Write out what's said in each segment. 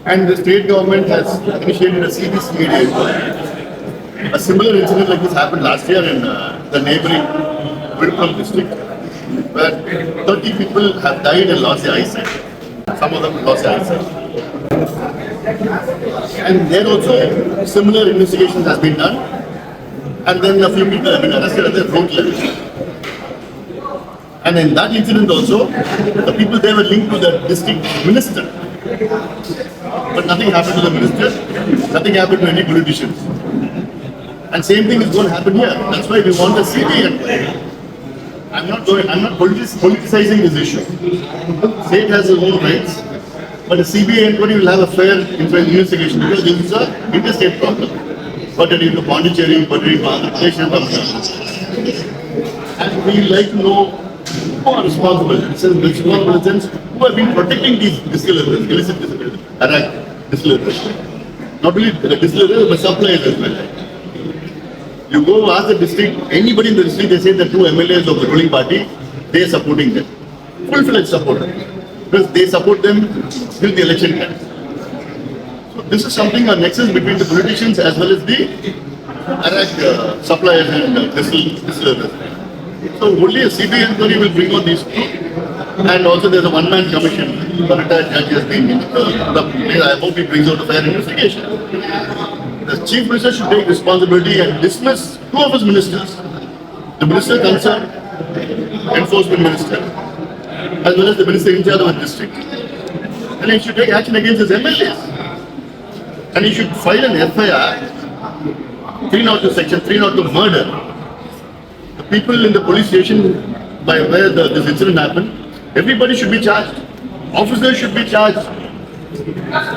And the state government has initiated a CBCAD. A similar incident like this happened last year in the neighboring Virupuram district, where 30 people have died and lost their eyesight. Some of them lost their eyesight. And there also similar investigations has been done, and then a few people have been arrested at the road level. And in that incident also, the people there were linked to the district minister. But nothing happened to the minister, nothing happened to any politicians. And same thing is going to happen here. That's why we want a CBI inquiry. I'm not politicizing this issue. State has its own rights, but a CBI inquiry will have a fair investigation because this is an interstate problem. Pertaining to Pondicherry, pertaining to Andhra Pradesh and Tamil Nadu. And we like to know who are responsible. Responsible in the sense who have been protecting these distilleries, illicit distilleries. Not only the distilleries, but suppliers as well. You go ask the district, anybody in the district, they say the two MLAs of the ruling party, they are supporting them. Full-fledged support. Because they support them till the election time. So this is something, a nexus between the politicians as well as the suppliers and distillers. So only a CBI inquiry will bring out these two. And also there's a one-man commission. The retired judge has been I hope he brings out a fair investigation. The chief minister should take responsibility and dismiss two of his ministers. The minister concerned, enforcement minister, as well as the minister in charge of the district. And he should take action against his MLAs. And he should file an FIR, 302 section 302 murder. The people in the police station by where this incident happened, everybody should be charged. Officers should be charged.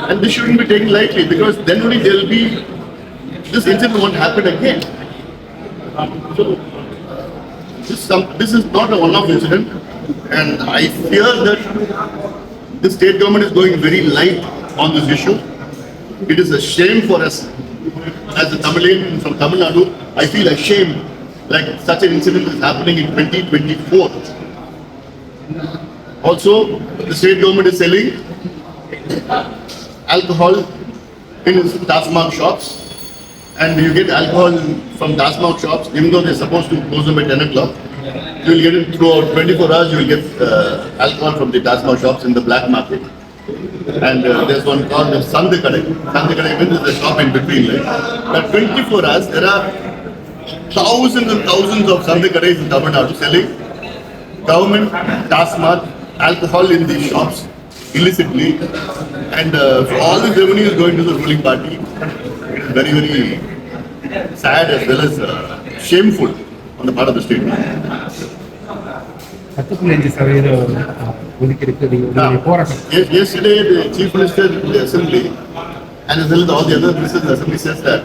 And this shouldn't be taken lightly because then only there will be, this incident won't happen again. So, this is not a one-off incident, and I fear that the state government is going very light on this issue. It is a shame for us as a Tamilian from Tamil Nadu. I feel ashamed like such an incident is happening in 2024. Also, the state government is selling alcohol in its TASMAC shops. And you get alcohol from TASMAC shops, even though they're supposed to close them at 10 o'clock. You will get it throughout 24 hours, you will get alcohol from the TASMAC shops in the black market. And there's one called the Sandhikadai. Sandhikadai means there's a shop in between. But 24 hours, there are thousands and thousands of Sandhikadais in Tamil Nadu selling government TASMAC alcohol in these shops illicitly. And all this revenue is going to the ruling party. Very, very sad as well as shameful on the part of the state. Yesterday, the Chief Minister in the Assembly and as well as all the other ministers in the Assembly says that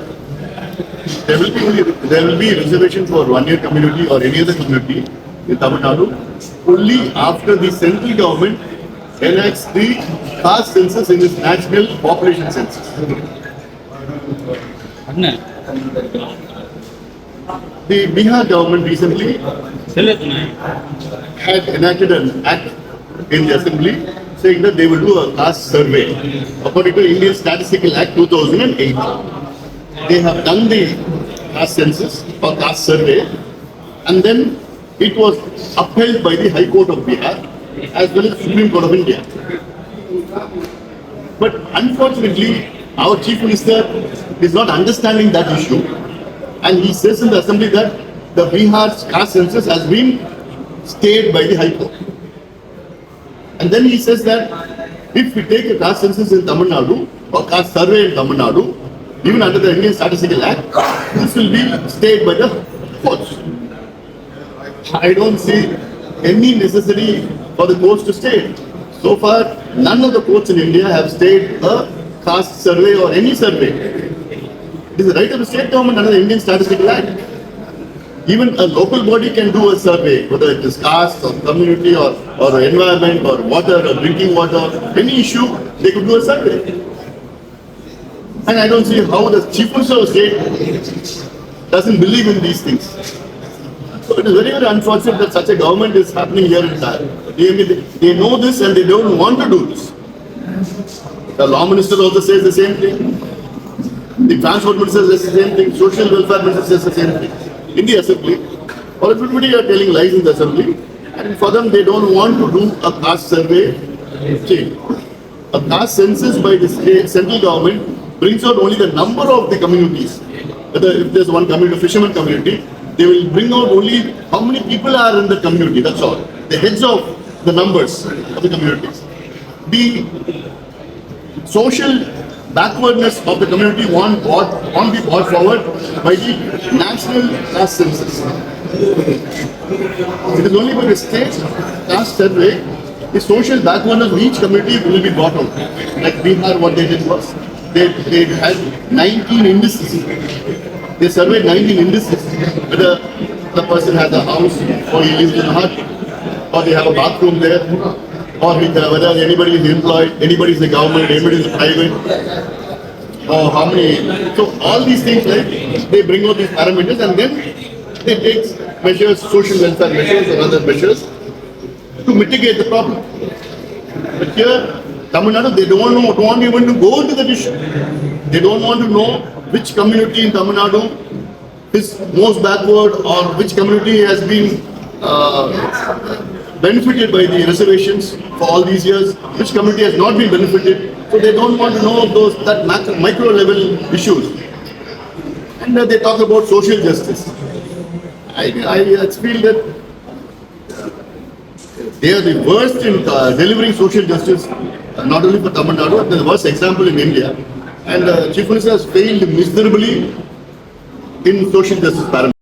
there will be reservation for one-year community or any other community in Tamil Nadu only after the central government enacts the caste census in its national population census. The Bihar government recently had enacted an act in the assembly saying that they will do a caste survey according to Indian Statistical Act 2008. They have done the caste census or caste survey, and then it was upheld by the High Court of Bihar as well as Supreme Court of India. But unfortunately, our Chief Minister is not understanding that issue, and he says in the Assembly that the Bihar's caste census has been stayed by the High Court. And then he says that if we take a caste census in Tamil Nadu or caste survey in Tamil Nadu, even under the Indian Statistical Act, this will be stayed by the courts. I don't see any necessity for the courts to stay. So far, none of the courts in India have stayed a caste survey or any survey. It is the right of the state government under the Indian Statistical Act. Even a local body can do a survey, whether it is caste or community or environment or water or drinking water, any issue, they could do a survey. And I don't see how the Chief Minister of State doesn't believe in these things. So it is very, very unfortunate that such a government is happening here in Thailand. They know this and they don't want to do this. The law minister also says the same thing. The transport minister says the same thing. Social welfare minister says the same thing. In the assembly, or everybody are telling lies in the assembly, and for them they don't want to do a caste survey. See, a caste census by the central government brings out only the number of the communities. Whether if there's one community, fisherman community, they will bring out only how many people are in the community. That's all. The heads of the numbers of the communities. The social backwardness of the community won't be brought forward by the national caste census. It is only by the state caste survey the social backwardness of each community will be brought out. Like Bihar, what they did was they had 19 indices. They surveyed 19 indices. Whether the person has a house or he lives in a hut or they have a bathroom there, or whether anybody is employed, anybody is the government, anybody is private, or how many. So all these things, like, they bring out these parameters and then they take measures, social welfare measures or other measures to mitigate the problem. But here, Tamil Nadu, they don't want even to go into that issue. They don't want to know which community in Tamil Nadu is most backward or which community has been benefited by the reservations for all these years, which community has not been benefited. So they don't want to know that micro level issues. And they talk about social justice. I feel that they are the worst in delivering social justice, not only for Tamil Nadu, they are the worst example in India. And Chief Minister has failed miserably in social justice parameters.